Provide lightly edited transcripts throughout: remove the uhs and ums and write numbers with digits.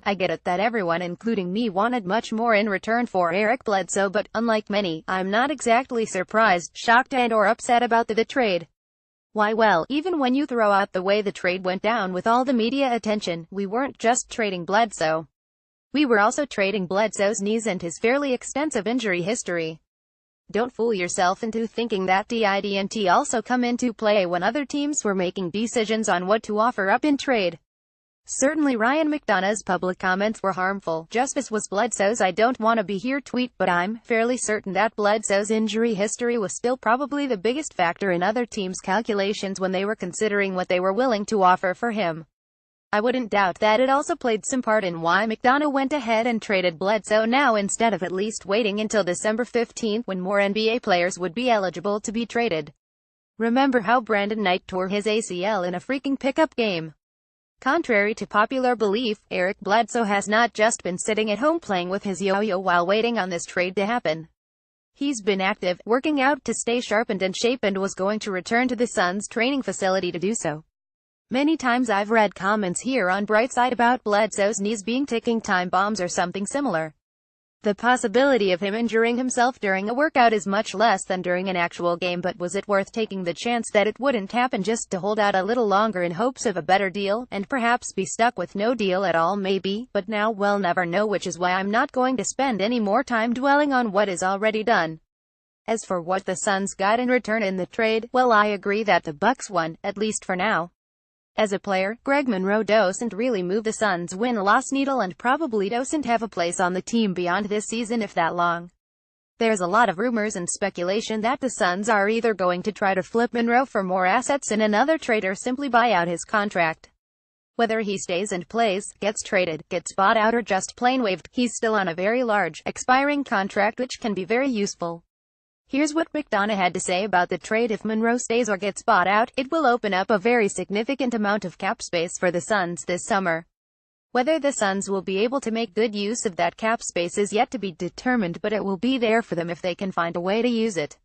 I get it that everyone including me wanted much more in return for Eric Bledsoe, but, unlike many, I'm not exactly surprised, shocked and or upset about the trade. Why, well, even when you throw out the way the trade went down with all the media attention, we weren't just trading Bledsoe. We were also trading Bledsoe's knees and his fairly extensive injury history. Don't fool yourself into thinking that didn't also come into play when other teams were making decisions on what to offer up in trade. Certainly Ryan McDonough's public comments were harmful, just as was Bledsoe's "I don't want to be here" tweet, but I'm fairly certain that Bledsoe's injury history was still probably the biggest factor in other teams' calculations when they were considering what they were willing to offer for him. I wouldn't doubt that it also played some part in why McDonough went ahead and traded Bledsoe now instead of at least waiting until December 15th when more NBA players would be eligible to be traded. Remember how Brandon Knight tore his ACL in a freaking pickup game? Contrary to popular belief, Eric Bledsoe has not just been sitting at home playing with his yo-yo while waiting on this trade to happen. He's been active, working out to stay sharp and in shape, and was going to return to the Suns training facility to do so. Many times I've read comments here on Brightside about Bledsoe's knees being ticking time bombs or something similar. The possibility of him injuring himself during a workout is much less than during an actual game, but was it worth taking the chance that it wouldn't happen just to hold out a little longer in hopes of a better deal, and perhaps be stuck with no deal at all? Maybe, but now we'll never know, which is why I'm not going to spend any more time dwelling on what is already done. As for what the Suns got in return in the trade, well, I agree that the Bucks won, at least for now. As a player, Greg Monroe doesn't really move the Suns' win-loss needle and probably doesn't have a place on the team beyond this season, if that long. There's a lot of rumors and speculation that the Suns are either going to try to flip Monroe for more assets in another trade or simply buy out his contract. Whether he stays and plays, gets traded, gets bought out, or just plain waived, he's still on a very large, expiring contract which can be very useful. Here's what McDonough had to say about the trade. If Monroe stays or gets bought out, it will open up a very significant amount of cap space for the Suns this summer. Whether the Suns will be able to make good use of that cap space is yet to be determined, but it will be there for them if they can find a way to use it.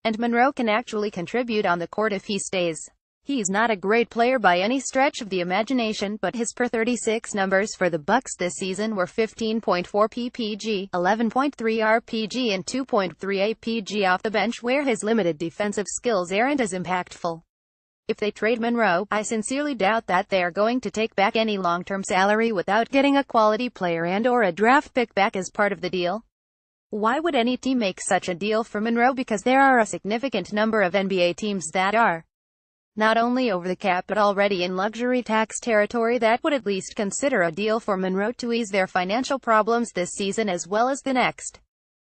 And Monroe can actually contribute on the court if he stays. He's not a great player by any stretch of the imagination, but his per 36 numbers for the Bucks this season were 15.4 ppg, 11.3 rpg and 2.3 apg off the bench, where his limited defensive skills aren't as impactful. If they trade Monroe, I sincerely doubt that they are going to take back any long-term salary without getting a quality player and or a draft pick back as part of the deal. Why would any team make such a deal for Monroe? Because there are a significant number of NBA teams that are not only over the cap but already in luxury tax territory that would at least consider a deal for Monroe to ease their financial problems this season as well as the next.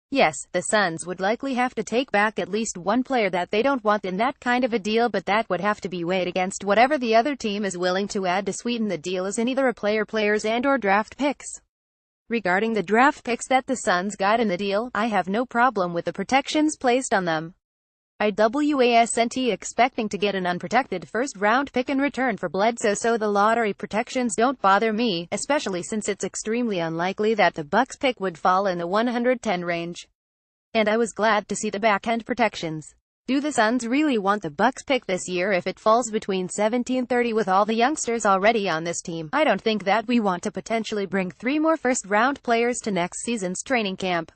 Yes, the Suns would likely have to take back at least one player that they don't want in that kind of a deal, but that would have to be weighed against whatever the other team is willing to add to sweeten the deal, as in either a players and or draft picks. Regarding the draft picks that the Suns got in the deal, I have no problem with the protections placed on them. I wasn't expecting to get an unprotected first-round pick in return for Bledsoe, so the lottery protections don't bother me, especially since it's extremely unlikely that the Bucks pick would fall in the 110 range. And I was glad to see the back-end protections. Do the Suns really want the Bucks pick this year if it falls between 17 and 30 with all the youngsters already on this team? I don't think that we want to potentially bring 3 more first-round players to next season's training camp.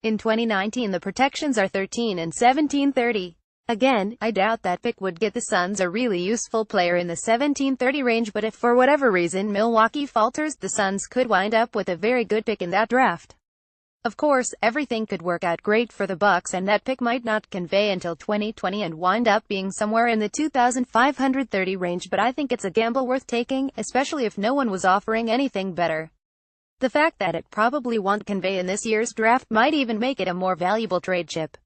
In 2019 the protections are 13 and 17-30. Again, I doubt that pick would get the Suns a really useful player in the 17-30 range, but if for whatever reason Milwaukee falters, the Suns could wind up with a very good pick in that draft. Of course, everything could work out great for the Bucks and that pick might not convey until 2020 and wind up being somewhere in the 2,530 range, but I think it's a gamble worth taking, especially if no one was offering anything better. The fact that it probably won't convey in this year's draft might even make it a more valuable trade chip.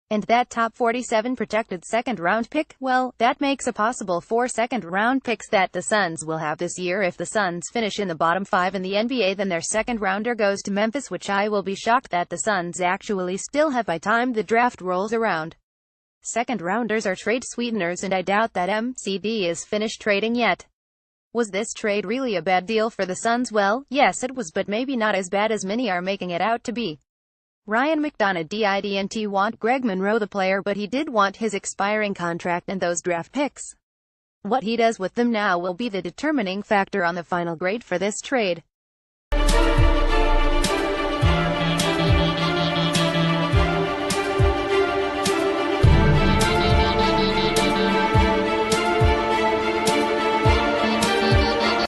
And that top 47 protected second-round pick, well, that makes a possible 4 second-round picks that the Suns will have this year. If the Suns finish in the bottom 5 in the NBA, then their second-rounder goes to Memphis, which I will be shocked that the Suns actually still have by time the draft rolls around. Second-rounders are trade sweeteners, and I doubt that MCD is finished trading yet. Was this trade really a bad deal for the Suns? Well, yes it was, but maybe not as bad as many are making it out to be. Ryan McDonough didn't want Greg Monroe the player, but he did want his expiring contract and those draft picks. What he does with them now will be the determining factor on the final grade for this trade.